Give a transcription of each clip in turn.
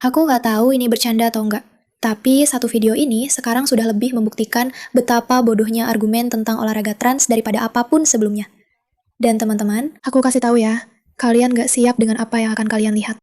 Aku nggak tahu ini bercanda atau enggak, tapi satu video ini sekarang sudah lebih membuktikan betapa bodohnya argumen tentang olahraga trans daripada apapun sebelumnya. Dan teman-teman, aku kasih tahu ya, kalian nggak siap dengan apa yang akan kalian lihat.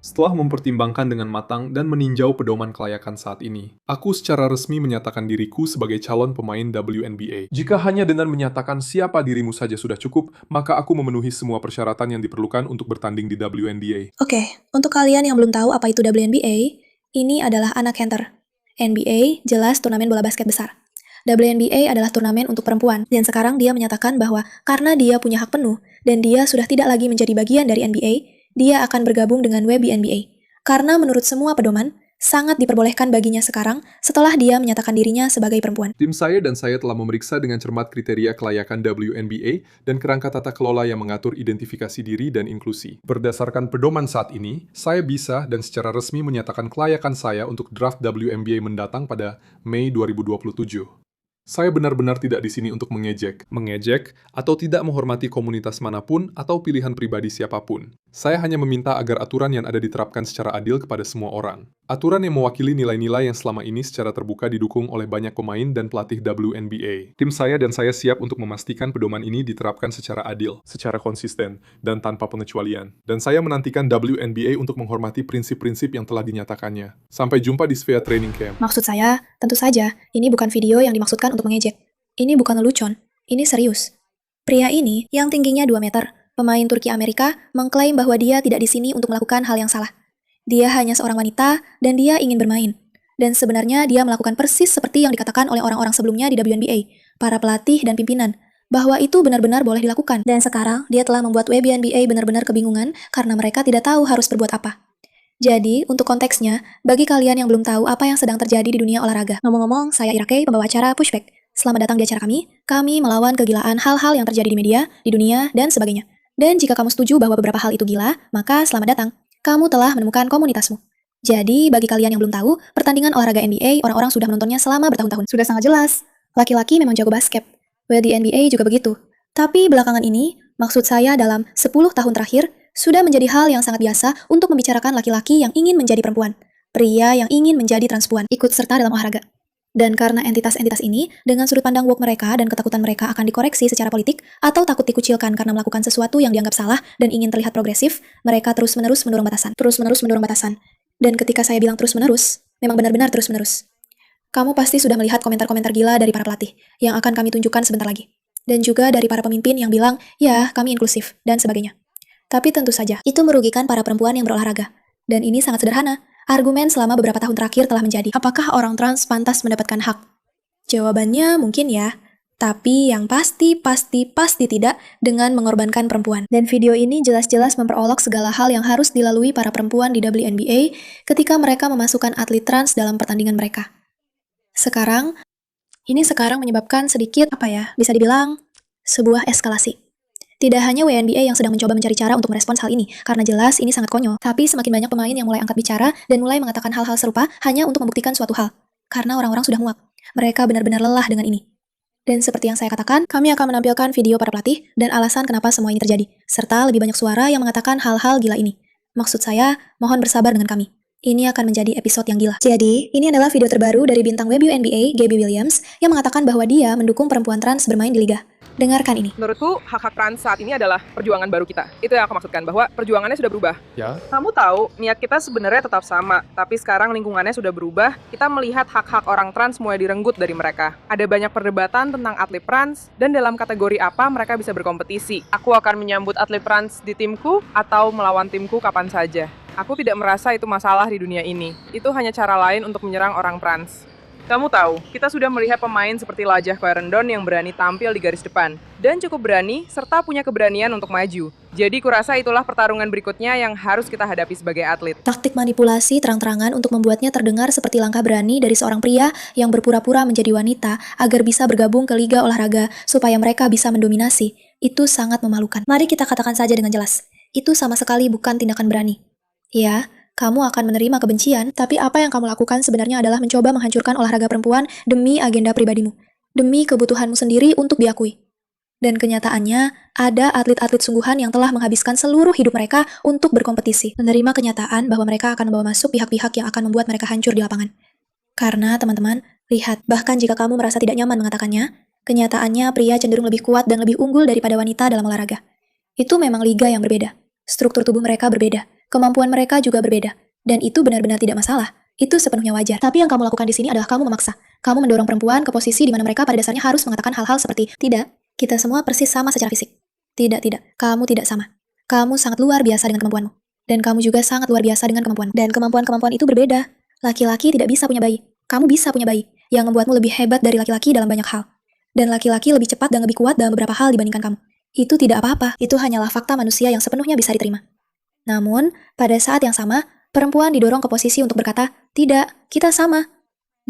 Setelah mempertimbangkan dengan matang dan meninjau pedoman kelayakan saat ini, aku secara resmi menyatakan diriku sebagai calon pemain WNBA. Jika hanya dengan menyatakan siapa dirimu saja sudah cukup, maka aku memenuhi semua persyaratan yang diperlukan untuk bertanding di WNBA. Oke, untuk kalian yang belum tahu apa itu WNBA, ini adalah anak Hunter. NBA jelas turnamen bola basket besar. WNBA adalah turnamen untuk perempuan, dan sekarang dia menyatakan bahwa karena dia punya hak penuh, dan dia sudah tidak lagi menjadi bagian dari NBA, dia akan bergabung dengan WNBA. Karena menurut semua pedoman, sangat diperbolehkan baginya sekarang setelah dia menyatakan dirinya sebagai perempuan. Tim saya dan saya telah memeriksa dengan cermat kriteria kelayakan WNBA dan kerangka tata kelola yang mengatur identifikasi diri dan inklusi. Berdasarkan pedoman saat ini, saya bisa dan secara resmi menyatakan kelayakan saya untuk draft WNBA mendatang pada Mei 2027. Saya benar-benar tidak di sini untuk mengejek, atau tidak menghormati komunitas manapun atau pilihan pribadi siapapun. Saya hanya meminta agar aturan yang ada diterapkan secara adil kepada semua orang. Aturan yang mewakili nilai-nilai yang selama ini secara terbuka didukung oleh banyak pemain dan pelatih WNBA. Tim saya dan saya siap untuk memastikan pedoman ini diterapkan secara adil, secara konsisten, dan tanpa pengecualian. Dan saya menantikan WNBA untuk menghormati prinsip-prinsip yang telah dinyatakannya. Sampai jumpa di Svea Training Camp. Maksud saya, tentu saja, ini bukan video yang dimaksudkan untuk mengejek. Ini bukan lelucon, ini serius. Pria ini, yang tingginya 2 meter, pemain Turki Amerika, mengklaim bahwa dia tidak di sini untuk melakukan hal yang salah. Dia hanya seorang wanita, dan dia ingin bermain. Dan sebenarnya dia melakukan persis seperti yang dikatakan oleh orang-orang sebelumnya di WNBA, para pelatih dan pimpinan, bahwa itu benar-benar boleh dilakukan. Dan sekarang, dia telah membuat WNBA benar-benar kebingungan karena mereka tidak tahu harus berbuat apa. Jadi, untuk konteksnya, bagi kalian yang belum tahu apa yang sedang terjadi di dunia olahraga. Ngomong-ngomong, saya Irake, pembawa acara Pushback. Selamat datang di acara kami melawan kegilaan hal-hal yang terjadi di media, di dunia, dan sebagainya. Dan jika kamu setuju bahwa beberapa hal itu gila, maka selamat datang. Kamu telah menemukan komunitasmu. Jadi, bagi kalian yang belum tahu, pertandingan olahraga NBA, orang-orang sudah menontonnya selama bertahun-tahun. Sudah sangat jelas. Laki-laki memang jago basket. Di NBA juga begitu. Tapi belakangan ini, maksud saya dalam 10 tahun terakhir, sudah menjadi hal yang sangat biasa untuk membicarakan laki-laki yang ingin menjadi perempuan. Pria yang ingin menjadi transpuan, ikut serta dalam olahraga. Dan karena entitas-entitas ini, dengan sudut pandang woke mereka dan ketakutan mereka akan dikoreksi secara politik, atau takut dikucilkan karena melakukan sesuatu yang dianggap salah dan ingin terlihat progresif, mereka terus-menerus mendorong batasan. Dan ketika saya bilang terus-menerus, memang benar-benar terus-menerus. Kamu pasti sudah melihat komentar-komentar gila dari para pelatih, yang akan kami tunjukkan sebentar lagi. Dan juga dari para pemimpin yang bilang, ya, kami inklusif, dan sebagainya. Tapi tentu saja, itu merugikan para perempuan yang berolahraga. Dan ini sangat sederhana. Argumen selama beberapa tahun terakhir telah menjadi, apakah orang trans pantas mendapatkan hak? Jawabannya mungkin ya, tapi yang pasti tidak dengan mengorbankan perempuan. Dan video ini jelas-jelas memperolok segala hal yang harus dilalui para perempuan di WNBA ketika mereka memasukkan atlet trans dalam pertandingan mereka. Ini sekarang menyebabkan sedikit, bisa dibilang, sebuah eskalasi. Tidak hanya WNBA yang sedang mencoba mencari cara untuk merespons hal ini, karena jelas ini sangat konyol. Tapi semakin banyak pemain yang mulai angkat bicara dan mulai mengatakan hal-hal serupa hanya untuk membuktikan suatu hal. Karena orang-orang sudah muak. Mereka benar-benar lelah dengan ini. Dan seperti yang saya katakan, kami akan menampilkan video para pelatih dan alasan kenapa semua ini terjadi, serta lebih banyak suara yang mengatakan hal-hal gila ini. Maksud saya, mohon bersabar dengan kami. Ini akan menjadi episode yang gila. Jadi, ini adalah video terbaru dari bintang WNBA, Gabby Williams, yang mengatakan bahwa dia mendukung perempuan trans bermain di liga. Dengarkan ini. Menurutku, hak-hak trans saat ini adalah perjuangan baru kita. Itu yang aku maksudkan, bahwa perjuangannya sudah berubah. Ya? Kamu tahu, niat kita sebenarnya tetap sama, tapi sekarang lingkungannya sudah berubah, kita melihat hak-hak orang trans mulai direnggut dari mereka. Ada banyak perdebatan tentang atlet trans, dan dalam kategori apa mereka bisa berkompetisi. Aku akan menyambut atlet trans di timku, atau melawan timku kapan saja. Aku tidak merasa itu masalah di dunia ini. Itu hanya cara lain untuk menyerang orang trans. Kamu tahu, kita sudah melihat pemain seperti Lajah Quarendon yang berani tampil di garis depan. Dan cukup berani, serta punya keberanian untuk maju. Jadi kurasa itulah pertarungan berikutnya yang harus kita hadapi sebagai atlet. Taktik manipulasi terang-terangan untuk membuatnya terdengar seperti langkah berani dari seorang pria yang berpura-pura menjadi wanita agar bisa bergabung ke liga olahraga supaya mereka bisa mendominasi. Itu sangat memalukan. Mari kita katakan saja dengan jelas. Itu sama sekali bukan tindakan berani. Ya, kamu akan menerima kebencian, tapi apa yang kamu lakukan sebenarnya adalah mencoba menghancurkan olahraga perempuan demi agenda pribadimu, demi kebutuhanmu sendiri untuk diakui. Dan kenyataannya, ada atlet-atlet sungguhan yang telah menghabiskan seluruh hidup mereka untuk berkompetisi, menerima kenyataan bahwa mereka akan membawa masuk pihak-pihak yang akan membuat mereka hancur di lapangan. Karena, teman-teman, lihat, bahkan jika kamu merasa tidak nyaman mengatakannya, kenyataannya pria cenderung lebih kuat dan lebih unggul daripada wanita dalam olahraga. Itu memang liga yang berbeda. Struktur tubuh mereka berbeda, kemampuan mereka juga berbeda, dan itu benar-benar tidak masalah. Itu sepenuhnya wajar. Tapi yang kamu lakukan di sini adalah kamu memaksa. Kamu mendorong perempuan ke posisi di mana mereka pada dasarnya harus mengatakan hal-hal seperti, tidak, kita semua persis sama secara fisik. Tidak, kamu tidak sama. Kamu sangat luar biasa dengan kemampuanmu. Dan kamu juga sangat luar biasa dengan kemampuanmu. Dan kemampuan-kemampuan itu berbeda. Laki-laki tidak bisa punya bayi. Kamu bisa punya bayi, yang membuatmu lebih hebat dari laki-laki dalam banyak hal. Dan laki-laki lebih cepat dan lebih kuat dalam beberapa hal dibandingkan kamu. Itu tidak apa-apa, itu hanyalah fakta manusia yang sepenuhnya bisa diterima. Namun, pada saat yang sama, perempuan didorong ke posisi untuk berkata, tidak, kita sama.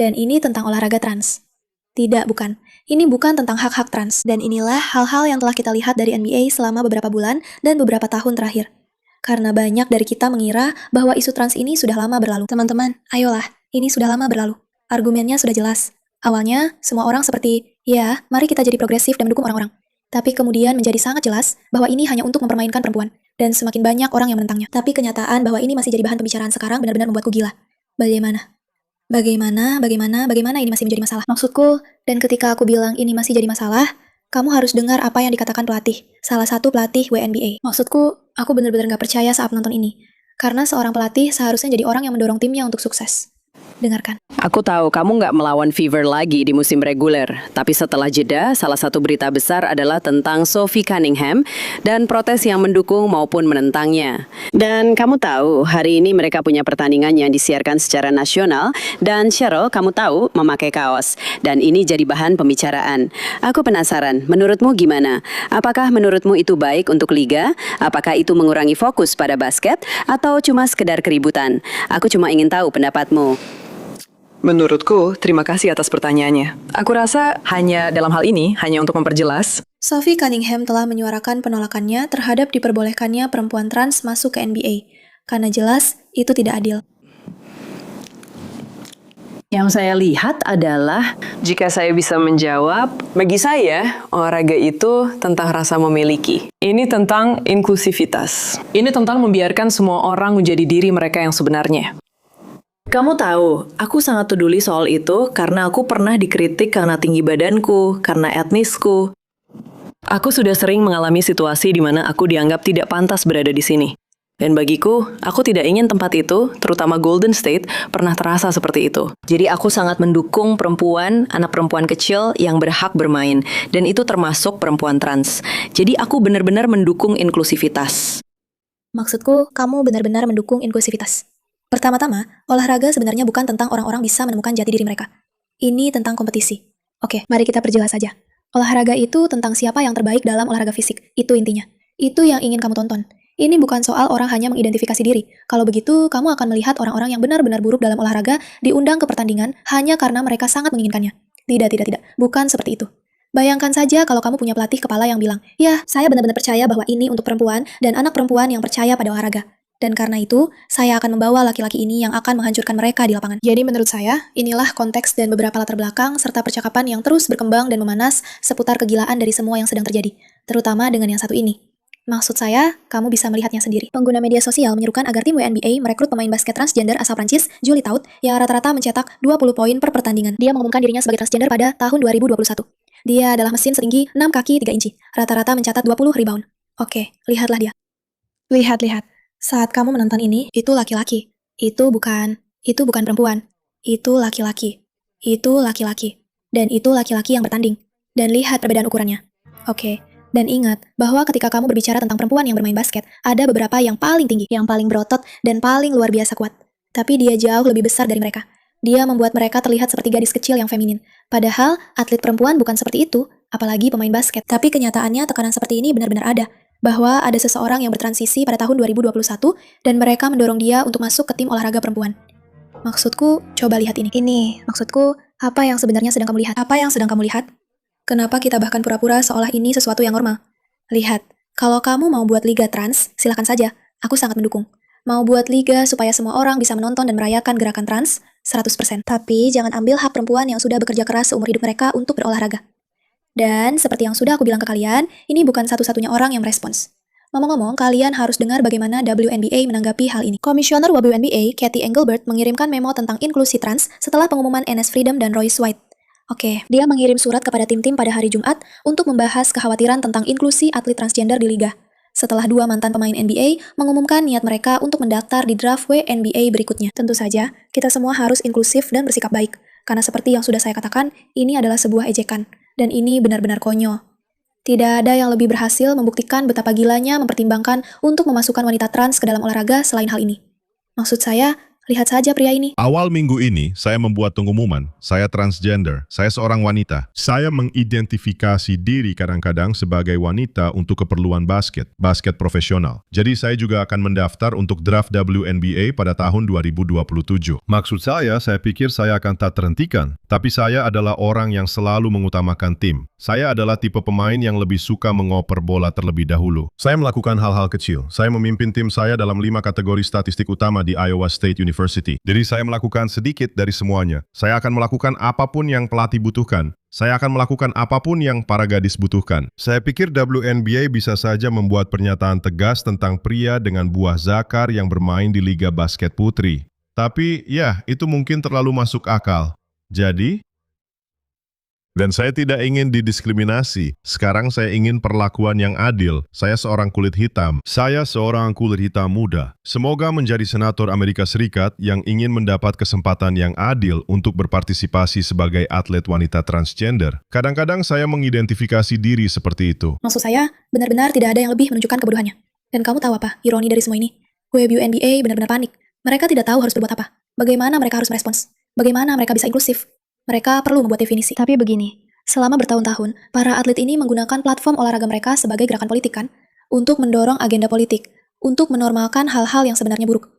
Dan ini tentang olahraga trans. Tidak, bukan. Ini bukan tentang hak-hak trans. Dan inilah hal-hal yang telah kita lihat dari NBA selama beberapa bulan dan beberapa tahun terakhir. Karena banyak dari kita mengira bahwa isu trans ini sudah lama berlalu. Teman-teman, ayolah, ini sudah lama berlalu. Argumennya sudah jelas. Awalnya, semua orang seperti, ya, mari kita jadi progresif dan mendukung orang-orang. Tapi kemudian menjadi sangat jelas bahwa ini hanya untuk mempermainkan perempuan. Dan semakin banyak orang yang menentangnya. Tapi kenyataan bahwa ini masih jadi bahan pembicaraan sekarang benar-benar membuatku gila. Bagaimana ini masih menjadi masalah? Maksudku, dan ketika aku bilang ini masih jadi masalah, kamu harus dengar apa yang dikatakan pelatih. Salah satu pelatih WNBA. Maksudku, aku benar-benar gak percaya saat menonton ini. Karena seorang pelatih seharusnya jadi orang yang mendorong timnya untuk sukses. Dengarkan. Aku tahu kamu nggak melawan Fever lagi di musim reguler, tapi setelah jeda, salah satu berita besar adalah tentang Sophie Cunningham dan protes yang mendukung maupun menentangnya. Dan kamu tahu, hari ini mereka punya pertandingan yang disiarkan secara nasional, dan Cheryl, kamu tahu, memakai kaos. Dan ini jadi bahan pembicaraan. Aku penasaran, menurutmu gimana? Apakah menurutmu itu baik untuk liga? Apakah itu mengurangi fokus pada basket? Atau cuma sekedar keributan? Aku cuma ingin tahu pendapatmu. Menurutku, terima kasih atas pertanyaannya. Aku rasa hanya dalam hal ini, hanya untuk memperjelas. Sophie Cunningham telah menyuarakan penolakannya terhadap diperbolehkannya perempuan trans masuk ke NBA. Karena jelas, itu tidak adil. Yang saya lihat adalah, Jika saya bisa menjawab, bagi saya, olahraga itu tentang rasa memiliki. Ini tentang inklusivitas. Ini tentang membiarkan semua orang menjadi diri mereka yang sebenarnya. Kamu tahu, aku sangat peduli soal itu karena aku pernah dikritik karena tinggi badanku, karena etnisku. Aku sudah sering mengalami situasi di mana aku dianggap tidak pantas berada di sini. Dan bagiku, aku tidak ingin tempat itu, terutama Golden State, pernah terasa seperti itu. Jadi aku sangat mendukung perempuan, anak perempuan kecil yang berhak bermain. Dan itu termasuk perempuan trans. Jadi aku benar-benar mendukung inklusivitas. Maksudku, kamu benar-benar mendukung inklusivitas. Pertama-tama, olahraga sebenarnya bukan tentang orang-orang bisa menemukan jati diri mereka. Ini tentang kompetisi. Oke, mari kita perjelas saja. Olahraga itu tentang siapa yang terbaik dalam olahraga fisik. Itu intinya. Itu yang ingin kamu tonton. Ini bukan soal orang hanya mengidentifikasi diri. Kalau begitu, kamu akan melihat orang-orang yang benar-benar buruk dalam olahraga diundang ke pertandingan hanya karena mereka sangat menginginkannya. Tidak. Bukan seperti itu. Bayangkan saja kalau kamu punya pelatih kepala yang bilang, ya, saya benar-benar percaya bahwa ini untuk perempuan dan anak perempuan yang percaya pada olahraga. Dan karena itu, saya akan membawa laki-laki ini yang akan menghancurkan mereka di lapangan. Jadi menurut saya, inilah konteks dan beberapa latar belakang serta percakapan yang terus berkembang dan memanas seputar kegilaan dari semua yang sedang terjadi. Terutama dengan yang satu ini. Maksud saya, kamu bisa melihatnya sendiri. Pengguna media sosial menyerukan agar tim WNBA merekrut pemain basket transgender asal Prancis, Julie Taut, yang rata-rata mencetak 20 poin per pertandingan. Dia mengumumkan dirinya sebagai transgender pada tahun 2021. Dia adalah mesin setinggi 6 kaki 3 inci, rata-rata mencatat 20 rebound. Oke, lihatlah dia. Lihat. Saat kamu menonton ini, itu laki-laki. Itu bukan perempuan. Itu laki-laki. Dan itu laki-laki yang bertanding. Dan lihat perbedaan ukurannya. Oke, dan ingat bahwa ketika kamu berbicara tentang perempuan yang bermain basket, ada beberapa yang paling tinggi, yang paling berotot, dan paling luar biasa kuat. Tapi dia jauh lebih besar dari mereka. Dia membuat mereka terlihat seperti gadis kecil yang feminin. Padahal, atlet perempuan bukan seperti itu, apalagi pemain basket. Tapi kenyataannya tekanan seperti ini benar-benar ada. Bahwa ada seseorang yang bertransisi pada tahun 2021 dan mereka mendorong dia untuk masuk ke tim olahraga perempuan. Maksudku, coba lihat ini. Maksudku, apa yang sebenarnya sedang kamu lihat? Apa yang sedang kamu lihat? Kenapa kita bahkan pura-pura seolah ini sesuatu yang normal? Lihat, kalau kamu mau buat liga trans, silakan saja. Aku sangat mendukung. Mau buat liga supaya semua orang bisa menonton dan merayakan gerakan trans, 100%. Tapi jangan ambil hak perempuan yang sudah bekerja keras seumur hidup mereka untuk berolahraga. Dan seperti yang sudah aku bilang ke kalian, ini bukan satu-satunya orang yang merespons. Ngomong-ngomong, kalian harus dengar bagaimana WNBA menanggapi hal ini. Komisioner WNBA, Cathy Engelbert, mengirimkan memo tentang inklusi trans setelah pengumuman NS Freedom dan Royce White. Oke, dia mengirim surat kepada tim-tim pada hari Jumat untuk membahas kekhawatiran tentang inklusi atlet transgender di liga. Setelah 2 mantan pemain NBA mengumumkan niat mereka untuk mendaftar di draft WNBA berikutnya. Tentu saja, kita semua harus inklusif dan bersikap baik. Karena seperti yang sudah saya katakan, ini adalah sebuah ejekan. Dan ini benar-benar konyol. Tidak ada yang lebih berhasil membuktikan betapa gilanya mempertimbangkan untuk memasukkan wanita trans ke dalam olahraga selain hal ini. Maksud saya, lihat saja pria ini. Awal minggu ini, saya membuat pengumuman. Saya transgender. Saya seorang wanita. Saya mengidentifikasi diri kadang-kadang sebagai wanita untuk keperluan basket profesional. Jadi saya juga akan mendaftar untuk draft WNBA pada tahun 2027. Maksud saya pikir saya akan tak terhentikan. Tapi saya adalah orang yang selalu mengutamakan tim. Saya adalah tipe pemain yang lebih suka mengoper bola terlebih dahulu. Saya melakukan hal-hal kecil. Saya memimpin tim saya dalam 5 kategori statistik utama di Iowa State University. Jadi saya melakukan sedikit dari semuanya. Saya akan melakukan apapun yang pelatih butuhkan. Saya akan melakukan apapun yang para gadis butuhkan. Saya pikir WNBA bisa saja membuat pernyataan tegas tentang pria dengan buah zakar yang bermain di Liga Basket Putri. Tapi ya, itu mungkin terlalu masuk akal. Jadi, dan saya tidak ingin didiskriminasi. Sekarang saya ingin perlakuan yang adil. Saya seorang kulit hitam. Saya seorang kulit hitam muda. Semoga menjadi senator Amerika Serikat yang ingin mendapat kesempatan yang adil untuk berpartisipasi sebagai atlet wanita transgender. Kadang-kadang saya mengidentifikasi diri seperti itu. Maksud saya, benar-benar tidak ada yang lebih menunjukkan kebodohannya. Dan kamu tahu apa, ironi dari semua ini? WNBA benar-benar panik. Mereka tidak tahu harus berbuat apa. Bagaimana mereka harus merespons? Bagaimana mereka bisa inklusif? Mereka perlu membuat definisi. Tapi begini, selama bertahun-tahun, para atlet ini menggunakan platform olahraga mereka sebagai gerakan politik kan? Untuk mendorong agenda politik, untuk menormalkan hal-hal yang sebenarnya buruk.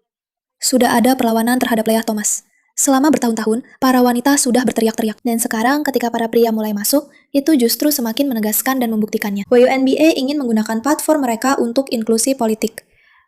Sudah ada perlawanan terhadap Leah Thomas. Selama bertahun-tahun, para wanita sudah berteriak-teriak. Dan sekarang ketika para pria mulai masuk, itu justru semakin menegaskan dan membuktikannya. WNBA ingin menggunakan platform mereka untuk inklusi politik.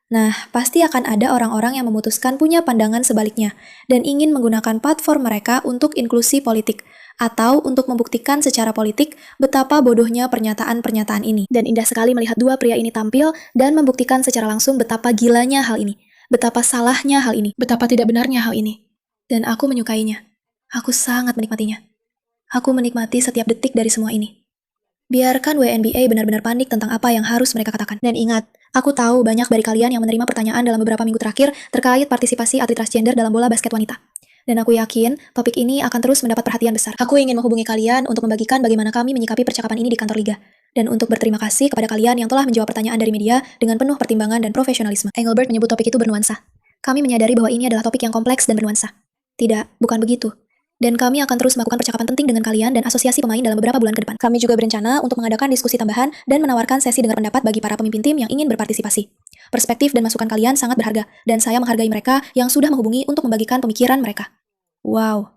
Nah, pasti akan ada orang-orang yang memutuskan punya pandangan sebaliknya dan ingin menggunakan platform mereka untuk inklusi politik atau untuk membuktikan secara politik betapa bodohnya pernyataan-pernyataan ini. Dan indah sekali melihat 2 pria ini tampil dan membuktikan secara langsung betapa gilanya hal ini, betapa salahnya hal ini, betapa tidak benarnya hal ini. Dan aku menyukainya. Aku sangat menikmatinya. Aku menikmati setiap detik dari semua ini. Biarkan WNBA benar-benar panik tentang apa yang harus mereka katakan. Dan ingat, aku tahu banyak dari kalian yang menerima pertanyaan dalam beberapa minggu terakhir terkait partisipasi atlet transgender dalam bola basket wanita. Dan aku yakin topik ini akan terus mendapat perhatian besar. Aku ingin menghubungi kalian untuk membagikan bagaimana kami menyikapi percakapan ini di kantor Liga. Dan untuk berterima kasih kepada kalian yang telah menjawab pertanyaan dari media dengan penuh pertimbangan dan profesionalisme. Engelbert menyebut topik itu bernuansa. Kami menyadari bahwa ini adalah topik yang kompleks dan bernuansa. Tidak, bukan begitu. Dan kami akan terus melakukan percakapan penting dengan kalian dan asosiasi pemain dalam beberapa bulan ke depan. Kami juga berencana untuk mengadakan diskusi tambahan dan menawarkan sesi dengar pendapat bagi para pemimpin tim yang ingin berpartisipasi. Perspektif dan masukan kalian sangat berharga, dan saya menghargai mereka yang sudah menghubungi untuk membagikan pemikiran mereka. Wow,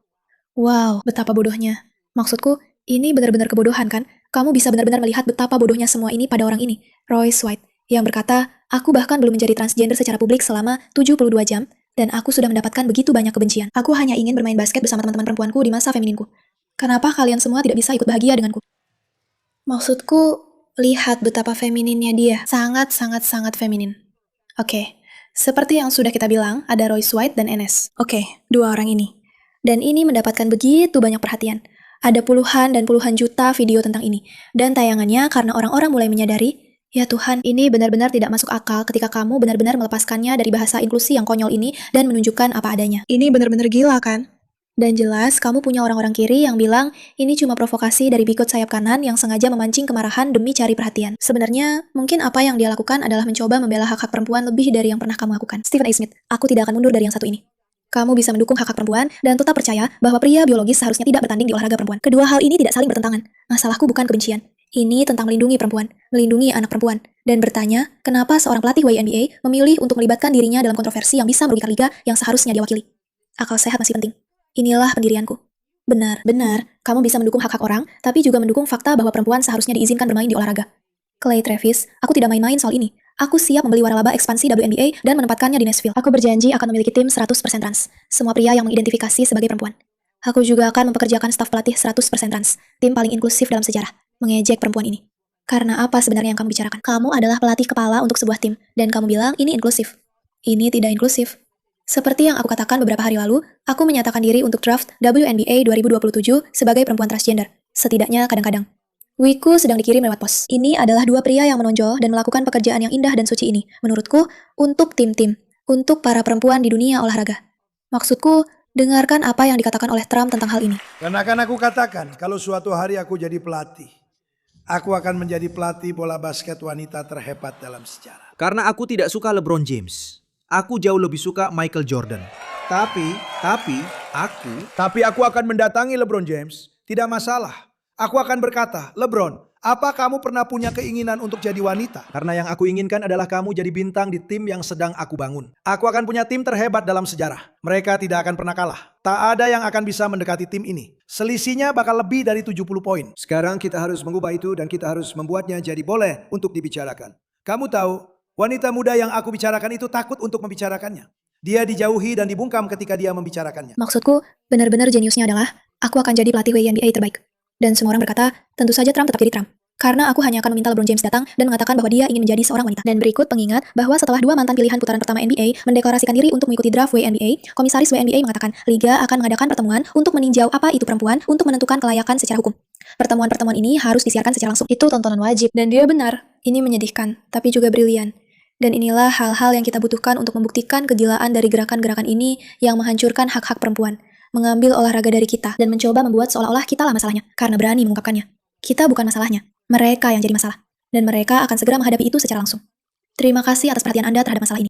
betapa bodohnya. Maksudku, ini benar-benar kebodohan kan? Kamu bisa benar-benar melihat betapa bodohnya semua ini pada orang ini, Royce White, yang berkata, aku bahkan belum menjadi transgender secara publik selama 72 jam, dan aku sudah mendapatkan begitu banyak kebencian. Aku hanya ingin bermain basket bersama teman-teman perempuanku di masa femininku. Kenapa kalian semua tidak bisa ikut bahagia denganku? Maksudku, lihat betapa femininnya dia. Sangat feminin. Oke, seperti yang sudah kita bilang, ada Royce White dan NS. Oke, 2 orang ini. Dan ini mendapatkan begitu banyak perhatian. Ada puluhan dan puluhan juta video tentang ini. Dan tayangannya karena orang-orang mulai menyadari, ya Tuhan, ini benar-benar tidak masuk akal ketika kamu benar-benar melepaskannya dari bahasa inklusi yang konyol ini dan menunjukkan apa adanya. Ini benar-benar gila kan? Dan jelas kamu punya orang-orang kiri yang bilang ini cuma provokasi dari bigot sayap kanan yang sengaja memancing kemarahan demi cari perhatian. Sebenarnya, mungkin apa yang dia lakukan adalah mencoba membela hak-hak perempuan lebih dari yang pernah kamu lakukan. Stephen A. Smith, aku tidak akan mundur dari yang satu ini. Kamu bisa mendukung hak-hak perempuan dan tetap percaya bahwa pria biologis seharusnya tidak bertanding di olahraga perempuan. Kedua hal ini tidak saling bertentangan. Masalahku bukan kebencian. Ini tentang melindungi perempuan, melindungi anak perempuan, dan bertanya kenapa seorang pelatih WNBA memilih untuk melibatkan dirinya dalam kontroversi yang bisa merugikan liga yang seharusnya dia wakili. Akal sehat masih penting. Inilah pendirianku. Benar, kamu bisa mendukung hak-hak orang, tapi juga mendukung fakta bahwa perempuan seharusnya diizinkan bermain di olahraga. Clay Travis, aku tidak main-main soal ini. Aku siap membeli waralaba ekspansi WNBA dan menempatkannya di Nashville. Aku berjanji akan memiliki tim 100% trans. Semua pria yang mengidentifikasi sebagai perempuan. Aku juga akan mempekerjakan staf pelatih 100% trans. Tim paling inklusif dalam sejarah. mengejek perempuan ini. Karena apa sebenarnya yang kamu bicarakan? Kamu adalah pelatih kepala untuk sebuah tim, dan kamu bilang ini inklusif. Ini tidak inklusif. Seperti yang aku katakan beberapa hari lalu, aku menyatakan diri untuk draft WNBA 2027 sebagai perempuan transgender. Setidaknya kadang-kadang. Wiku sedang dikirim lewat pos. Ini adalah dua pria yang menonjol dan melakukan pekerjaan yang indah dan suci ini, menurutku, untuk tim-tim, untuk para perempuan di dunia olahraga. Maksudku, dengarkan apa yang dikatakan oleh Trump tentang hal ini. Dan akan aku katakan, kalau suatu hari aku jadi pelatih, aku akan menjadi pelatih bola basket wanita terhebat dalam sejarah. Karena aku tidak suka LeBron James. Aku jauh lebih suka Michael Jordan. Tapi aku akan mendatangi LeBron James. Tidak masalah. Aku akan berkata, LeBron, apa kamu pernah punya keinginan untuk jadi wanita? Karena yang aku inginkan adalah kamu jadi bintang di tim yang sedang aku bangun. Aku akan punya tim terhebat dalam sejarah. Mereka tidak akan pernah kalah. Tak ada yang akan bisa mendekati tim ini. Selisihnya bakal lebih dari 70 poin. Sekarang kita harus mengubah itu dan kita harus membuatnya jadi boleh untuk dibicarakan. Kamu tahu, wanita muda yang aku bicarakan itu takut untuk membicarakannya. Dia dijauhi dan dibungkam ketika dia membicarakannya. Maksudku, benar-benar jeniusnya adalah, aku akan jadi pelatih WNBA terbaik. Dan semua orang berkata, tentu saja Trump tetap jadi Trump. Karena aku hanya akan meminta LeBron James datang dan mengatakan bahwa dia ingin menjadi seorang wanita. Dan berikut pengingat bahwa setelah dua mantan pilihan putaran pertama NBA mendeklarasikan diri untuk mengikuti draft WNBA, komisaris WNBA mengatakan, Liga akan mengadakan pertemuan untuk meninjau apa itu perempuan untuk menentukan kelayakan secara hukum. Pertemuan-pertemuan ini harus disiarkan secara langsung. Itu tontonan wajib. Dan dia benar, ini menyedihkan, tapi juga brilian. Dan inilah hal-hal yang kita butuhkan untuk membuktikan kegilaan dari gerakan-gerakan ini yang menghancurkan hak-hak perempuan. Mengambil olahraga dari kita dan mencoba membuat seolah-olah kita lah masalahnya karena berani mengungkapkannya. Kita bukan masalahnya, mereka yang jadi masalah. Dan mereka akan segera menghadapi itu secara langsung. Terima kasih atas perhatian Anda terhadap masalah ini.